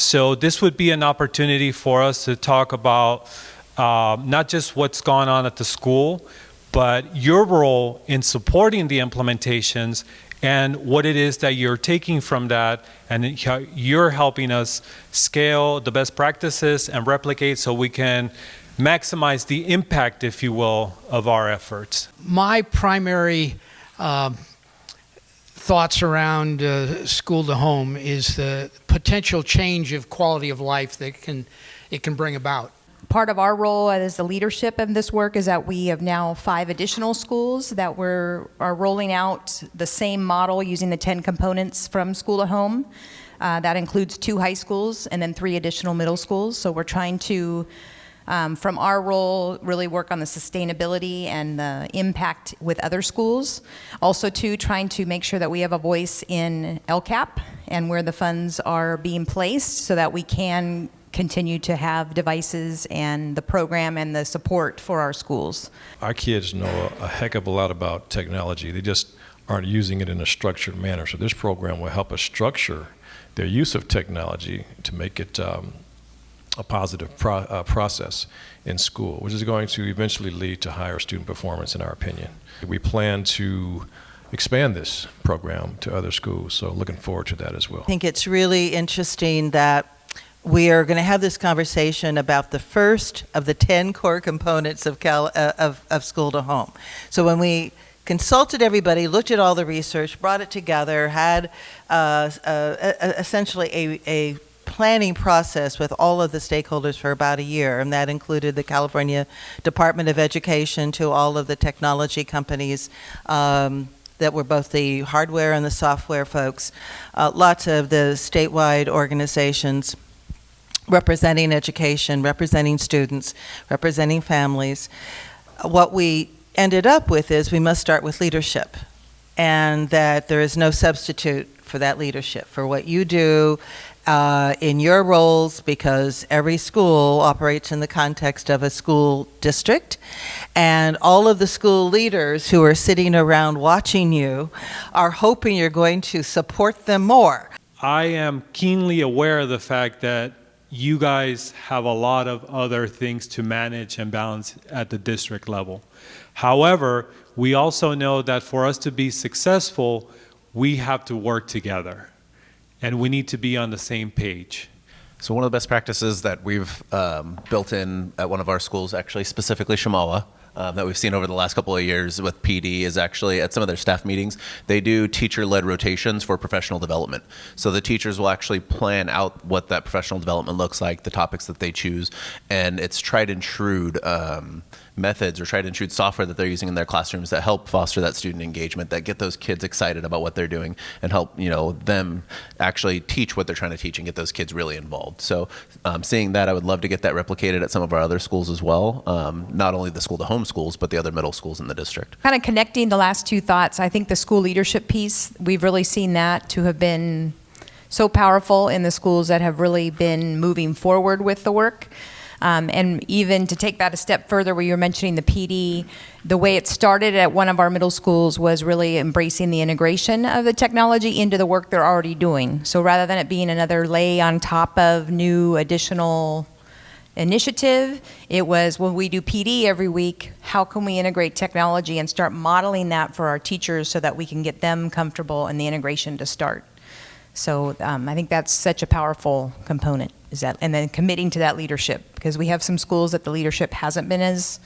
So this would be an opportunity for us to talk about not just what's gone on at the school, but your role in supporting the implementations and what it is that you're taking from that, and how you're helping us scale the best practices and replicate so we can maximize the impact, if you will, of our efforts. My primary thoughts around school to home is the potential change of quality of life that it can bring about. Part of our role as the leadership of this work is that we have now 5 additional schools that are rolling out the same model using the 10 components from school to home. That includes 2 high schools and then 3 additional middle schools. So we're trying to, from our role, really work on the sustainability and the impact with other schools. Also, too, trying to make sure that we have a voice in LCAP and where the funds are being placed so that we can continue to have devices and the program and the support for our schools. Our kids know a heck of a lot about technology. They just aren't using it in a structured manner. So this program will help us structure their use of technology to make it a positive process in school, which is going to eventually lead to higher student performance, in our opinion. We plan to expand this program to other schools, so looking forward to that as well. I think it's really interesting that we are going to have this conversation about the first of the 10 core components of school to home. So when we consulted everybody, looked at all the research, brought it together, had essentially a planning process with all of the stakeholders for about a year, and that included the California Department of Education to all of the technology companies that were both the hardware and the software folks, lots of the statewide organizations representing education, representing students, representing families. What we ended up with is we must start with leadership, and that there is no substitute for that leadership, for what you do in your roles, because every school operates in the context of a school district, and all of the school leaders who are sitting around watching you are hoping you're going to support them more. I am keenly aware of the fact that you guys have a lot of other things to manage and balance at the district level. However, we also know that for us to be successful, we have to work together, and we need to be on the same page. So one of the best practices that we've built in at one of our schools, actually specifically Shamawa, that we've seen over the last couple of years with PD is actually at some of their staff meetings, they do teacher-led rotations for professional development. So the teachers will actually plan out what that professional development looks like, the topics that they choose, and it's tried and true methods or tried and true software that they're using in their classrooms that help foster that student engagement, that get those kids excited about what they're doing and help them actually teach what they're trying to teach and get those kids really involved. So seeing that, I would love to get that replicated at some of our other schools as well, not only the school to home schools, but the other middle schools in the district. Kind of connecting the last 2 thoughts, I think the school leadership piece, we've really seen that to have been so powerful in the schools that have really been moving forward with the work. And even to take that a step further, where you were mentioning the PD, the way it started at one of our middle schools was really embracing the integration of the technology into the work they're already doing. So rather than it being another lay on top of new additional initiative, it was, when we do PD every week, how can we integrate technology and start modeling that for our teachers so that we can get them comfortable in the integration to start. So I think that's such a powerful component, is that, and then committing to that leadership, because we have some schools that the leadership hasn't been as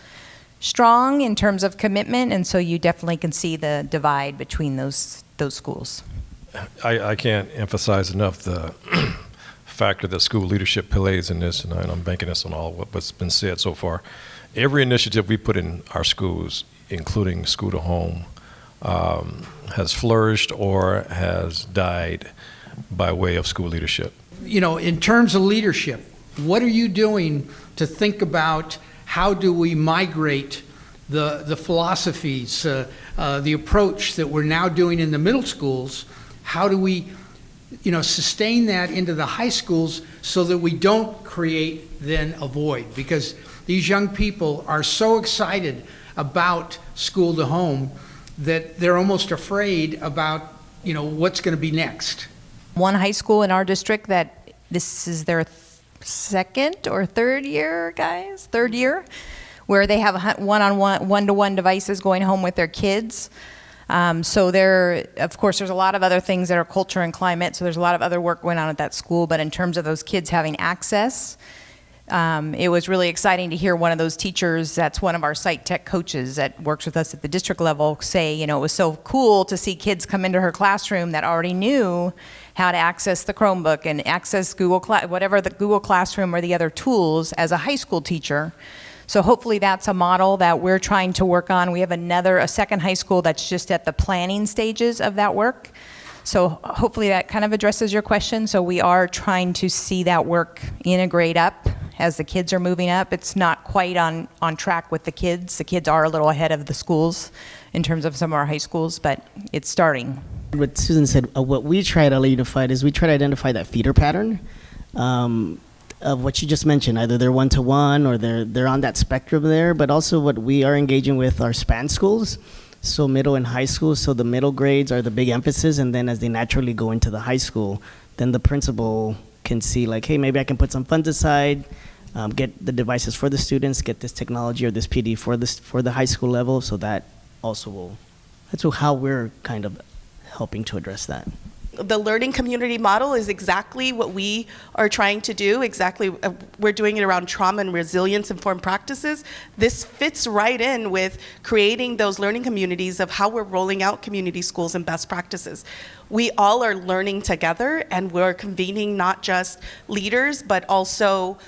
strong in terms of commitment, and so you definitely can see the divide between those schools. I can't emphasize enough the factor that school leadership plays in this, and I'm banking this on all what's been said so far. Every initiative we put in our schools, including school to home, has flourished or has died by way of school leadership. In terms of leadership, what are you doing to think about how do we migrate the philosophies, the approach that we're now doing in the middle schools? How do we sustain that into the high schools so that we don't create then a void? Because these young people are so excited about school to home that they're almost afraid about what's going to be next. One high school in our district that this is their second or third year, guys? Third year, where they have one-on-one, one-to-one devices going home with their kids. So there, of course, there's a lot of other things that are culture and climate, so there's a lot of other work going on at that school, but in terms of those kids having access, it was really exciting to hear one of those teachers, that's one of our site tech coaches that works with us at the district level, say, you know, it was so cool to see kids come into her classroom that already knew how to access the Chromebook and access Google, whatever the Google Classroom or the other tools as a high school teacher. So hopefully that's a model that we're trying to work on. We have a second high school that's just at the planning stages of that work. So hopefully that kind of addresses your question. So we are trying to see that work integrate up as the kids are moving up. It's not quite on track with the kids. The kids are a little ahead of the schools in terms of some of our high schools, but it's starting. What Susan said, what we try to unify is we try to identify that feeder pattern of what you just mentioned. Either they're one-to-one or they're on that spectrum there, but also what we are engaging with are span schools, so middle and high school. So the middle grades are the big emphasis, and then as they naturally go into the high school, then the principal can see like, hey, maybe I can put some funds aside, get the devices for the students, get this technology or this PD for the high school level, so that also will, that's how we're kind of helping to address that. The learning community model is exactly what we are trying to do. We're doing it around trauma and resilience informed practices. This fits right in with creating those learning communities of how we're rolling out community schools and best practices. We all are learning together, and we're convening not just leaders, but also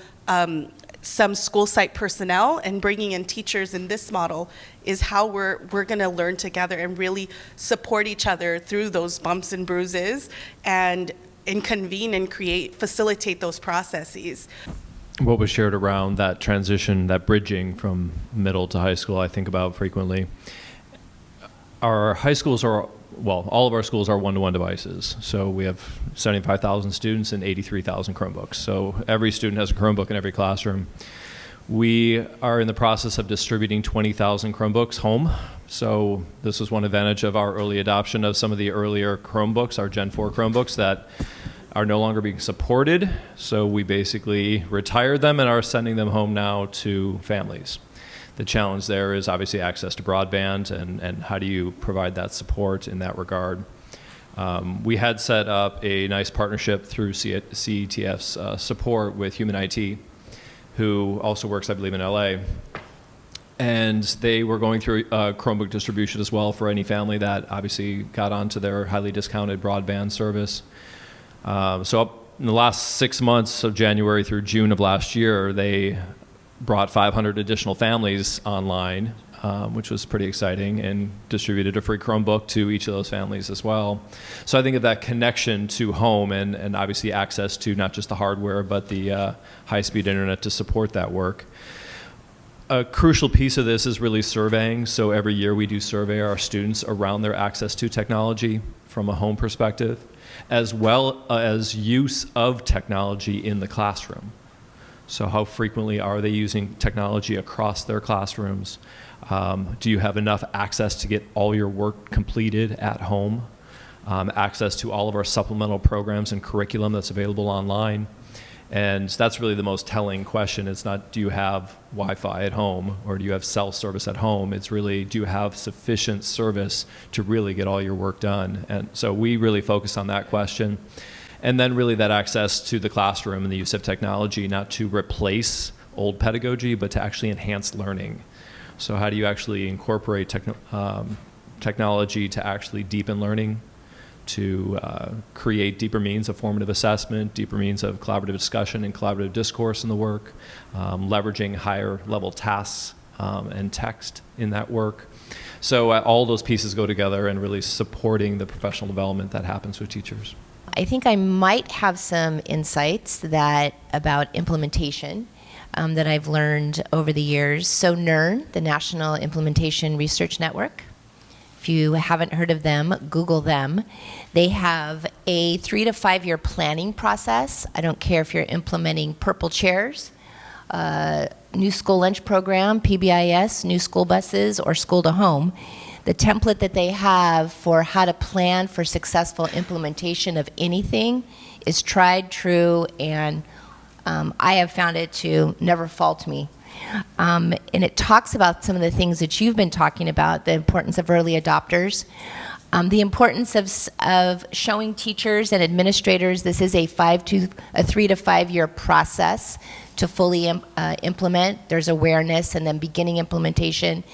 some school site personnel, and bringing in teachers in this model is how we're going to learn together and really support each other through those bumps and bruises and convene and facilitate those processes. What was shared around that transition, that bridging from middle to high school, I think about frequently. Our high schools are, well, all of our schools are one-to-one devices. So we have 75,000 students and 83,000 Chromebooks. So every student has a Chromebook in every classroom. We are in the process of distributing 20,000 Chromebooks home. So this was one advantage of our early adoption of some of the earlier Chromebooks, our Gen 4 Chromebooks that are no longer being supported. So we basically retired them and are sending them home now to families. The challenge there is obviously access to broadband and how do you provide that support in that regard. We had set up a nice partnership through CETF's support with Human IT, who also works, I believe, in LA. And they were going through Chromebook distribution as well for any family that obviously got onto their highly discounted broadband service. So up in the last 6 months of January through June of last year, they brought 500 additional families online, which was pretty exciting, and distributed a free Chromebook to each of those families as well. So I think of that connection to home and obviously access to not just the hardware, but the high-speed internet to support that work. A crucial piece of this is really surveying. So every year we do survey our students around their access to technology from a home perspective, as well as use of technology in the classroom. So how frequently are they using technology across their classrooms? Do you have enough access to get all your work completed at home? Access to all of our supplemental programs and curriculum that's available online? And that's really the most telling question. It's not, do you have Wi-Fi at home or do you have cell service at home? It's really, do you have sufficient service to really get all your work done? And so we really focus on that question. And then really that access to the classroom and the use of technology, not to replace old pedagogy, but to actually enhance learning. So how do you actually incorporate technology to actually deepen learning, to create deeper means of formative assessment, deeper means of collaborative discussion and collaborative discourse in the work, leveraging higher level tasks and text in that work. So all those pieces go together and really supporting the professional development that happens with teachers. I think I might have some insights about implementation that I've learned over the years. So NERN, the National Implementation Research Network, if you haven't heard of them, Google them. They have a 3 to 5 year planning process. I don't care if you're implementing purple chairs, new school lunch program, PBIS, new school buses, or school to home. the template that they have for how to plan for successful implementation of anything is tried, true, and I have found it to never fault me. And it talks about some of the things that you've been talking about, the importance of early adopters, the importance of showing teachers and administrators this is a 3 to 5 year process to fully implement. There's awareness and then beginning implementation.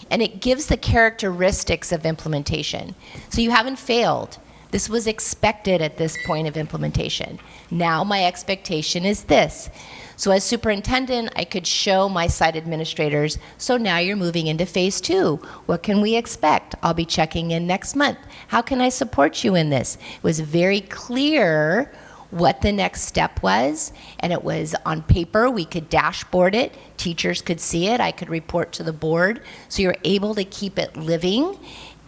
And it gives the characteristics of implementation. So you haven't failed. This was expected at this point of implementation. Now my expectation is this. So as superintendent, I could show my site administrators, so now you're moving into phase 2. What can we expect? I'll be checking in next month. How can I support you in this? It was very clear what the next step was, and it was on paper. We could dashboard it. Teachers could see it. I could report to the board. So you're able to keep it living,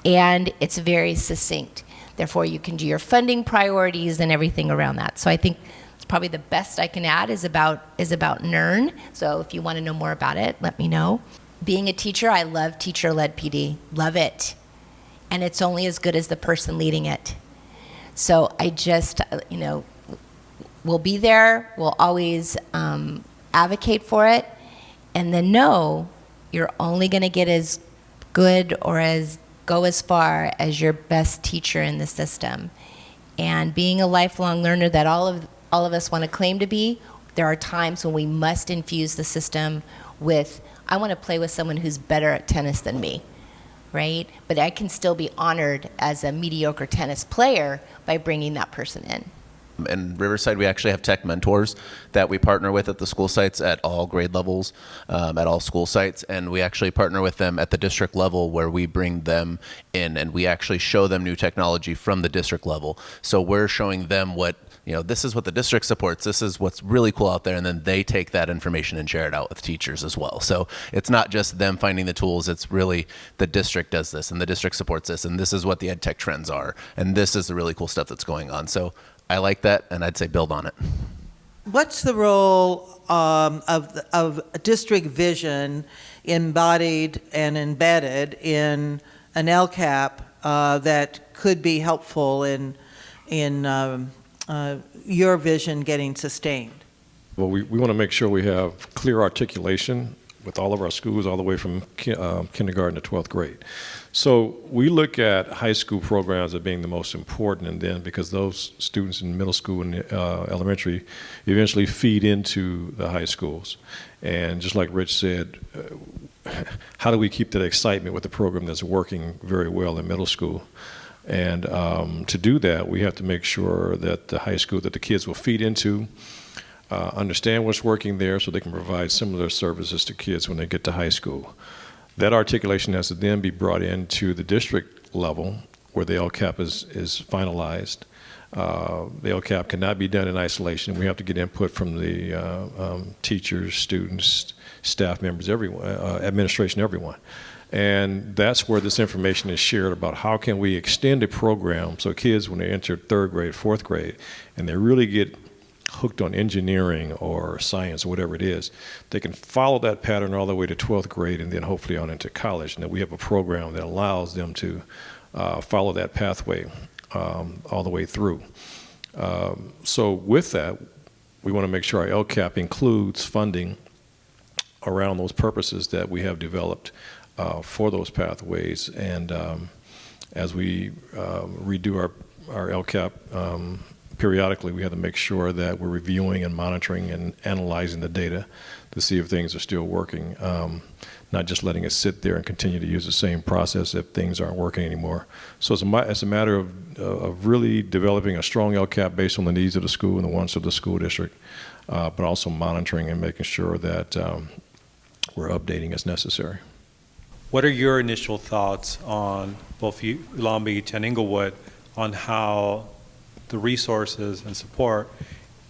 and it's very succinct. Therefore, you can do your funding priorities and everything around that. So I think it's probably the best I can add is about NERN. So if you want to know more about it, let me know. Being a teacher, I love teacher-led PD. Love it. And it's only as good as the person leading it. So I just, we'll be there. We'll always advocate for it. And then know you're only going to get as good or go as far as your best teacher in the system. And being a lifelong learner that all of us want to claim to be, there are times when we must infuse the system with, I want to play with someone who's better at tennis than me, right? But I can still be honored as a mediocre tennis player by bringing that person in. In Riverside, we actually have tech mentors that we partner with at the school sites at all grade levels, at all school sites, and we actually partner with them at the district level where we bring them in and we actually show them new technology from the district level. So we're showing them what, this is what the district supports, this is what's really cool out there, and then they take that information and share it out with teachers as well. So it's not just them finding the tools, it's really the district does this and the district supports this, and this is what the ed tech trends are, and this is the really cool stuff that's going on. So I like that, and I'd say build on it. What's the role of district vision embodied and embedded in an LCAP that could be helpful in your vision getting sustained? Well, we want to make sure we have clear articulation with all of our schools all the way from kindergarten to 12th grade. So we look at high school programs as being the most important, and then because those students in middle school and elementary eventually feed into the high schools. And just like Rich said, how do we keep that excitement with the program that's working very well in middle school? And to do that, we have to make sure that the high school that the kids will feed into understand what's working there so they can provide similar services to kids when they get to high school. That articulation has to then be brought into the district level where the LCAP is finalized. The LCAP cannot be done in isolation. We have to get input from the teachers, students, staff members, everyone, administration, everyone. And that's where this information is shared about how can we extend a program so kids, when they enter 3rd grade, 4th grade, and they really get hooked on engineering or science or whatever it is, they can follow that pattern all the way to 12th grade and then hopefully on into college. And that we have a program that allows them to follow that pathway all the way through. So with that, we want to make sure our LCAP includes funding around those purposes that we have developed for those pathways. And as we redo our LCAP periodically, we have to make sure that we're reviewing and monitoring and analyzing the data to see if things are still working, not just letting it sit there and continue to use the same process if things aren't working anymore. So it's a matter of really developing a strong LCAP based on the needs of the school and the wants of the school district, but also monitoring and making sure that we're updating as necessary. What are your initial thoughts on both Long Beach and Inglewood on how the resources and support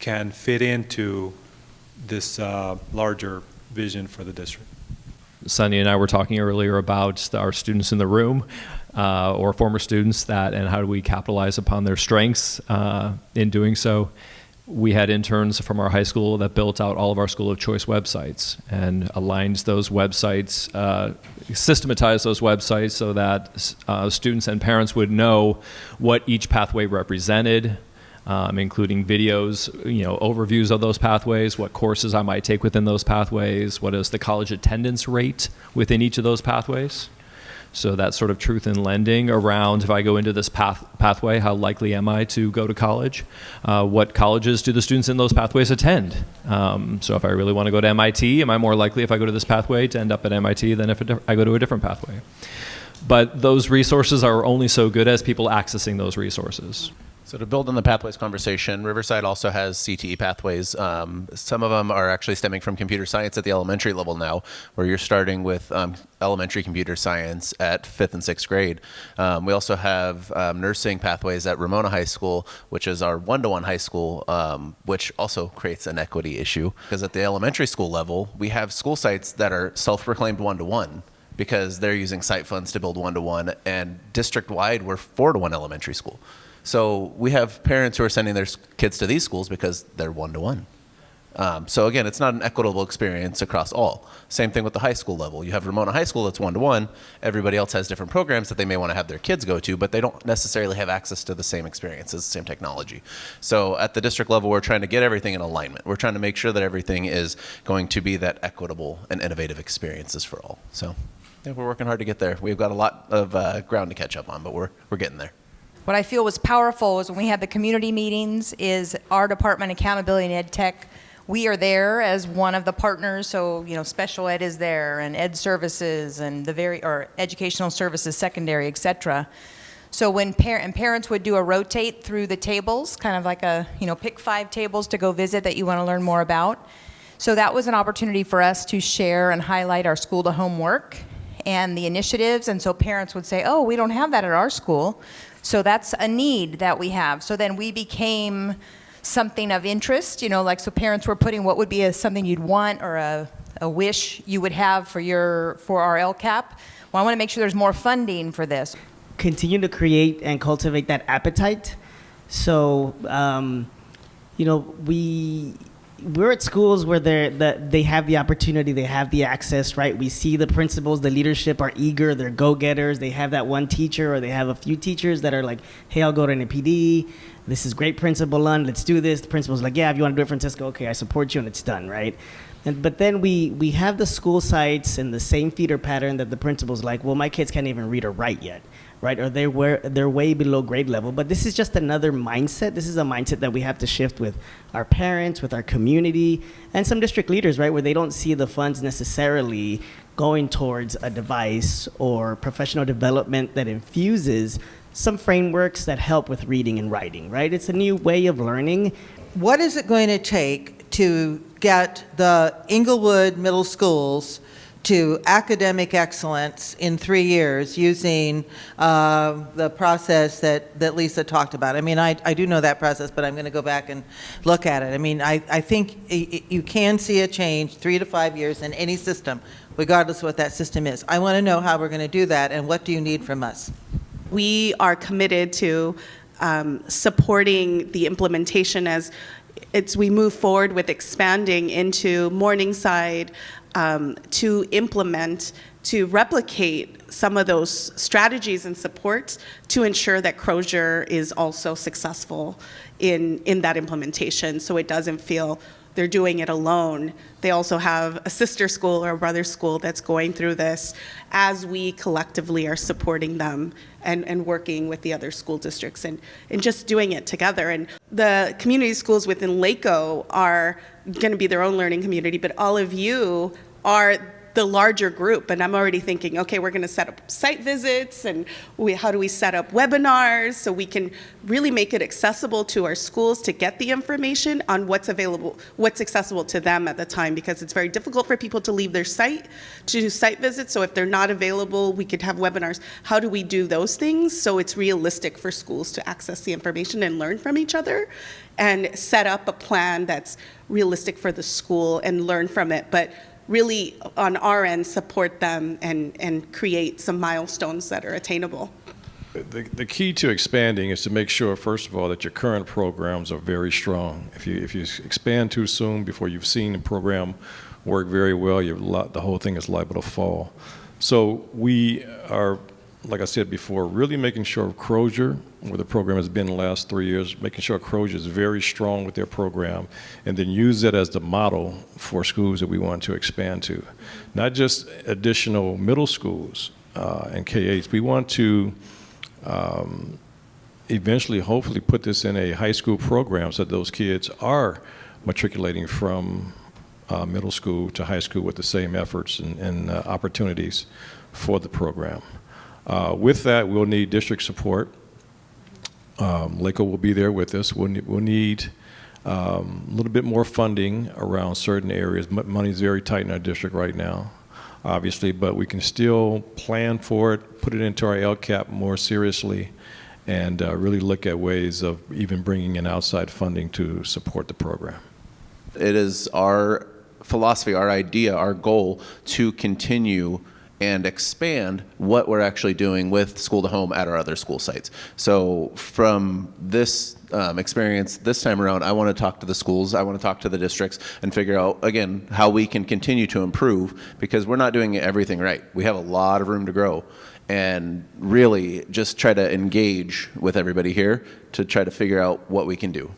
can fit into this larger vision for the district? Sunne and I were talking earlier about our students in the room, or former students, and how do we capitalize upon their strengths in doing so. we had interns from our high school that built out all of our school of choice websites and aligned those websites, systematized those websites so that students and parents would know what each pathway represented, including videos, overviews of those pathways, what courses I might take within those pathways, what is the college attendance rate within each of those pathways. So that sort of truth in lending around, if I go into this pathway, how likely am I to go to college? What colleges do the students in those pathways attend? So if I really want to go to MIT, am I more likely if I go to this pathway to end up at MIT than if I go to a different pathway? But those resources are only so good as people accessing those resources. So to build on the pathways conversation, Riverside also has CTE pathways. Some of them are actually stemming from computer science at the elementary level now, where you're starting with elementary computer science at 5th and 6th grade. We also have nursing pathways at Ramona High School, which is our one-to-one high school, which also creates an equity issue. Because at the elementary school level, we have school sites that are self-proclaimed one-to-one because they're using site funds to build one-to-one, and district-wide, we're 4-to-1 elementary school. So we have parents who are sending their kids to these schools because they're one-to-one. So again, it's not an equitable experience across all. Same thing with the high school level. You have Ramona High School that's one-to-one. Everybody else has different programs that they may want to have their kids go to, but they don't necessarily have access to the same experiences, same technology. So at the district level, we're trying to get everything in alignment. We're trying to make sure that everything is going to be that equitable and innovative experiences for all. So yeah, we're working hard to get there. We've got a lot of ground to catch up on, but we're getting there. What I feel was powerful was when we had the community meetings is our department, Accountability and Ed Tech, we are there as one of the partners. So, special ed is there, and ed services, and or educational services, secondary, et cetera. So when parents would do a rotate through the tables, kind of like pick 5 tables to go visit that you want to learn more about. So that was an opportunity for us to share and highlight our school to home work and the initiatives. And so parents would say, oh, we don't have that at our school. So that's a need that we have. So then we became something of interest, so parents were putting what would be something you'd want or a wish you would have for our LCAP. Well, I want to make sure there's more funding for this. Continue to create and cultivate that appetite. So, we're at schools where they have the opportunity, they have the access, right? We see the principals, the leadership are eager, they're go-getters. They have that one teacher, or they have a few teachers that are like, hey, I'll go to an PD. This is great, Principal Lund, let's do this. The principal's like, yeah, if you want to do it, Francisco, okay, I support you, and it's done, right? But then we have the school sites and the same feeder pattern that the principal's like, well, my kids can't even read or write yet, right? Or they're way below grade level. But this is just another mindset. This is a mindset that we have to shift with our parents, with our community, and some district leaders, right? Where they don't see the funds necessarily going towards a device or professional development that infuses some frameworks that help with reading and writing, right? It's a new way of learning. What is it going to take to get the Inglewood middle schools to academic excellence in 3 years using the process that Lisa talked about? I mean, I do know that process, but I'm going to go back and look at it. I mean, I think you can see a change 3 to 5 years in any system, regardless of what that system is. I want to know how we're going to do that, and what do you need from us? We are committed to supporting the implementation as we move forward with expanding into Morningside, to implement, to replicate some of those strategies and supports to ensure that Crozier is also successful in that implementation, so it doesn't feel they're doing it alone. They also have a sister school or a brother school that's going through this as we collectively are supporting them and working with the other school districts and just doing it together. And the community schools within LACO are going to be their own learning community, but all of you are the larger group, and I'm already thinking, okay, we're going to set up site visits, and how do we set up webinars so we can really make it accessible to our schools to get the information on what's available, what's accessible to them at the time, because it's very difficult for people to leave their site to do site visits. So if they're not available, we could have webinars. How do we do those things so it's realistic for schools to access the information and learn from each other, and set up a plan that's realistic for the school and learn from it, but really on our end support them and create some milestones that are attainable. The key to expanding is to make sure, first of all, that your current programs are very strong. If you expand too soon before you've seen the program work very well, the whole thing is liable to fall. So we are, like I said before, really making sure Crozier, where the program has been the last 3 years, making sure Crozier is very strong with their program, and then use it as the model for schools that we want to expand to. Not just additional middle schools and K-8s. We want to eventually, hopefully, put this in a high school program so that those kids are matriculating from middle school to high school with the same efforts and opportunities for the program. With that, we'll need district support. LACO will be there with us. We'll need a little bit more funding around certain areas. Money's very tight in our district right now, obviously, but we can still plan for it, put it into our LCAP more seriously, and really look at ways of even bringing in outside funding to support the program. It is our philosophy, our idea, our goal to continue and expand what we're actually doing with school to home at our other school sites. So from this experience this time around, I want to talk to the schools, I want to talk to the districts and figure out, again, how we can continue to improve, because we're not doing everything right. We have a lot of room to grow, and really just try to engage with everybody here to try to figure out what we can do.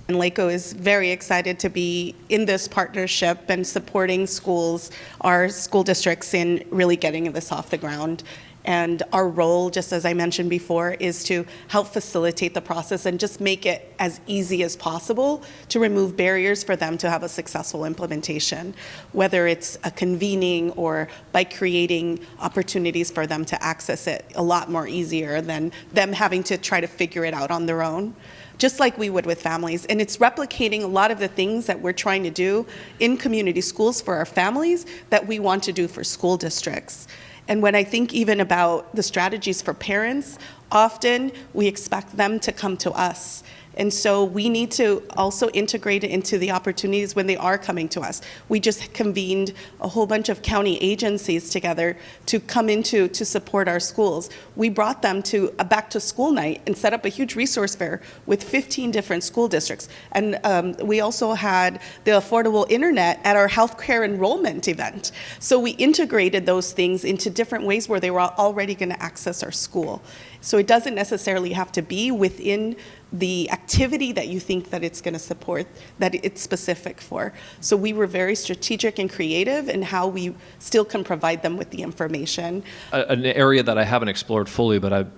And LACO is very excited to be in this partnership and supporting schools, our school districts, in really getting this off the ground. And our role, just as I mentioned before, is to help facilitate the process and just make it as easy as possible to remove barriers for them to have a successful implementation, whether it's a convening or by creating opportunities for them to access it a lot more easier than them having to try to figure it out on their own, just like we would with families. And it's replicating a lot of the things that we're trying to do in community schools for our families that we want to do for school districts. And when I think even about the strategies for parents, often we expect them to come to us. And so we need to also integrate it into the opportunities when they are coming to us. We just convened a whole bunch of county agencies together to come into to support our schools. We brought them to a back to school night and set up a huge resource fair with 15 different school districts. And we also had the affordable internet at our healthcare enrollment event. So we integrated those things into different ways where they were already going to access our school. So it doesn't necessarily have to be within the activity that you think that it's going to support, that it's specific for. So we were very strategic and creative in how we still can provide them with the information. An area that I haven't explored fully, but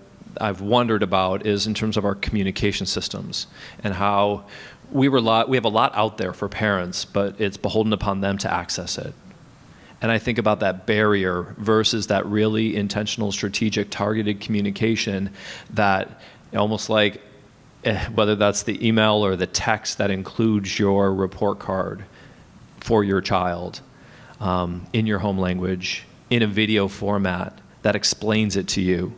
I've wondered about, is in terms of our communication systems and how we have a lot out there for parents, but it's beholden upon them to access it. And I think about that barrier versus that really intentional, strategic, targeted communication that almost like, whether that's the email or the text that includes your report card for your child in your home language, in a video format that explains it to you.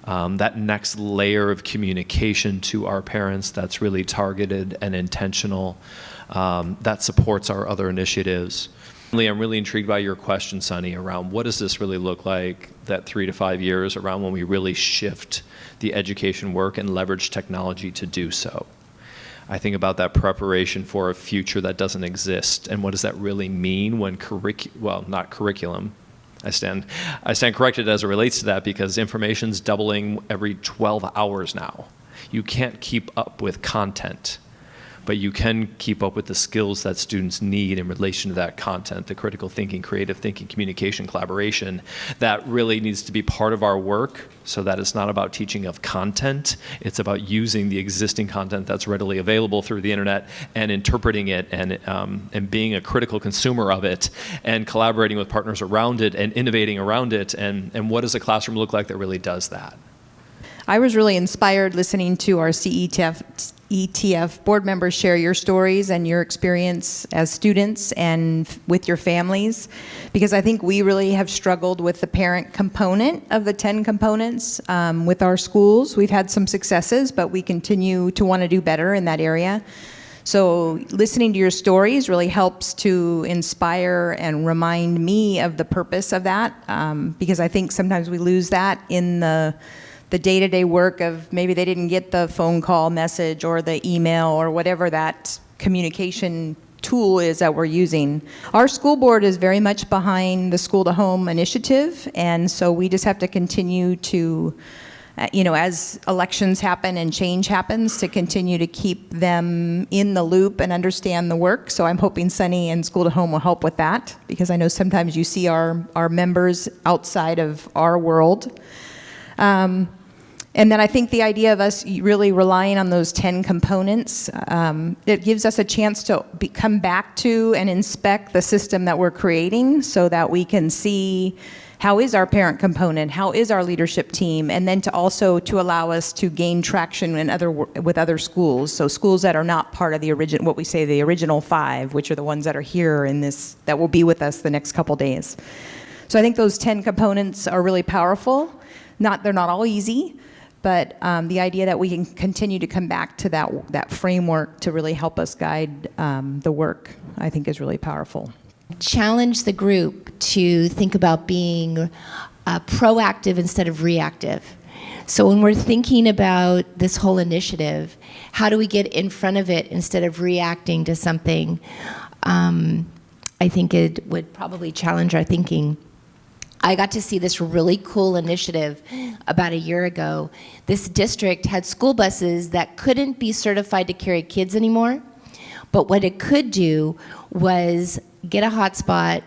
That next layer of communication to our parents that's really targeted and intentional, that supports our other initiatives. I'm really intrigued by your question, Sunny, around what does this really look like, that 3 to 5 years, around when we really shift the education work and leverage technology to do so. I think about that preparation for a future that doesn't exist, and what does that really mean when not curriculum. I stand corrected as it relates to that, because information's doubling every 12 hours now. You can't keep up with content, but you can keep up with the skills that students need in relation to that content, the critical thinking, creative thinking, communication, collaboration. That really needs to be part of our work, so that it's not about teaching of content, it's about using the existing content that's readily available through the internet and interpreting it and being a critical consumer of it and collaborating with partners around it and innovating around it. And what does a classroom look like that really does that? I was really inspired listening to our CETF board members share your stories and your experience as students and with your families, because I think we really have struggled with the parent component of the 10 components with our schools. We've had some successes, but we continue to want to do better in that area. So listening to your stories really helps to inspire and remind me of the purpose of that, because I think sometimes we lose that in the the day-to-day work of maybe they didn't get the phone call message or the email or whatever that communication tool is that we're using. Our school board is very much behind the school to home initiative, and so we just have to continue to, as elections happen and change happens, to continue to keep them in the loop and understand the work. So I'm hoping Sunne and School to Home will help with that, because I know sometimes you see our members outside of our world. And then I think the idea of us really relying on those 10 components, it gives us a chance to come back to and inspect the system that we're creating so that we can see how is our parent component, how is our leadership team, and then to allow us to gain traction with other schools. So schools that are not part of the original 5, which are the ones that are here that will be with us the next couple days. So I think those 10 components are really powerful. They're not all easy, but the idea that we can continue to come back to that framework to really help us guide the work, I think is really powerful. Challenge the group to think about being proactive instead of reactive. So when we're thinking about this whole initiative, how do we get in front of it instead of reacting to something? I think it would probably challenge our thinking. I got to see this really cool initiative about a year ago. This district had school buses that couldn't be certified to carry kids anymore, but what it could do was get a hotspot,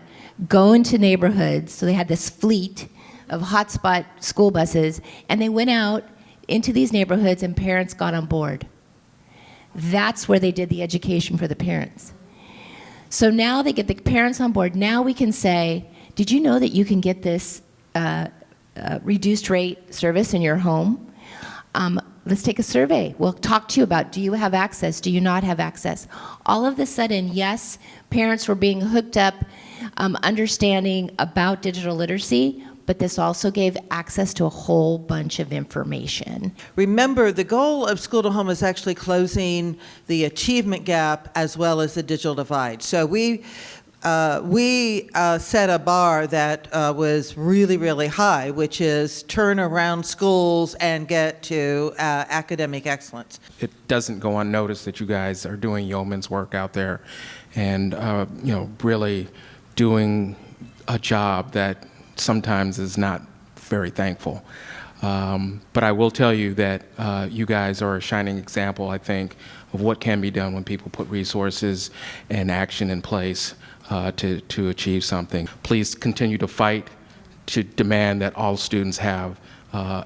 go into neighborhoods. So they had this fleet of hotspot school buses, and they went out into these neighborhoods and parents got on board. That's where they did the education for the parents. So now they get the parents on board. Now we can say, did you know that you can get this reduced rate service in your home? Let's take a survey. We'll talk to you about, do you have access? Do you not have access? All of a sudden, yes, parents were being hooked up, understanding about digital literacy, but this also gave access to a whole bunch of information. Remember, the goal of School to Home is actually closing the achievement gap as well as the digital divide. So we set a bar that was really, really high, which is turn around schools and get to academic excellence. It doesn't go unnoticed that you guys are doing yeoman's work out there and really doing a job that sometimes is not very thankful. But I will tell you that you guys are a shining example, I think, of what can be done when people put resources and action in place to achieve something. Please continue to fight to demand that all students have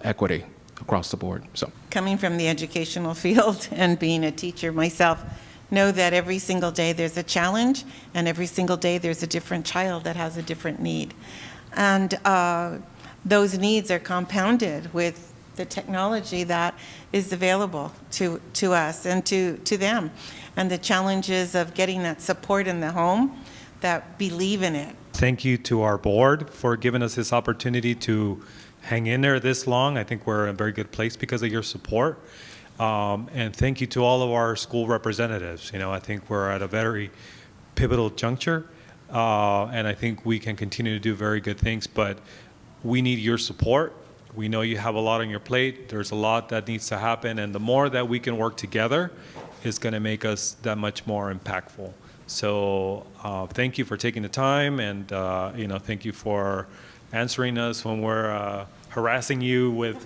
equity across the board. So, coming from the educational field and being a teacher myself, know that every single day there's a challenge, and every single day there's a different child that has a different need. And those needs are compounded with the technology that is available to us and to them. And the challenges of getting that support in the home, that believe in it. Thank you to our board for giving us this opportunity to hang in there this long. I think we're in a very good place because of your support. And thank you to all of our school representatives. I think we're at a very pivotal juncture, and I think we can continue to do very good things, but we need your support. We know you have a lot on your plate. There's a lot that needs to happen, and the more that we can work together is going to make us that much more impactful. So thank you for taking the time, and thank you for answering us when we're harassing you with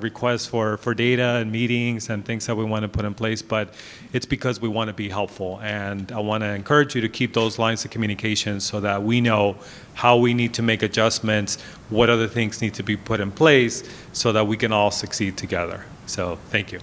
requests for data and meetings and things that we want to put in place. But it's because we want to be helpful, and I want to encourage you to keep those lines of communication so that we know how we need to make adjustments, what other things need to be put in place so that we can all succeed together. So thank you.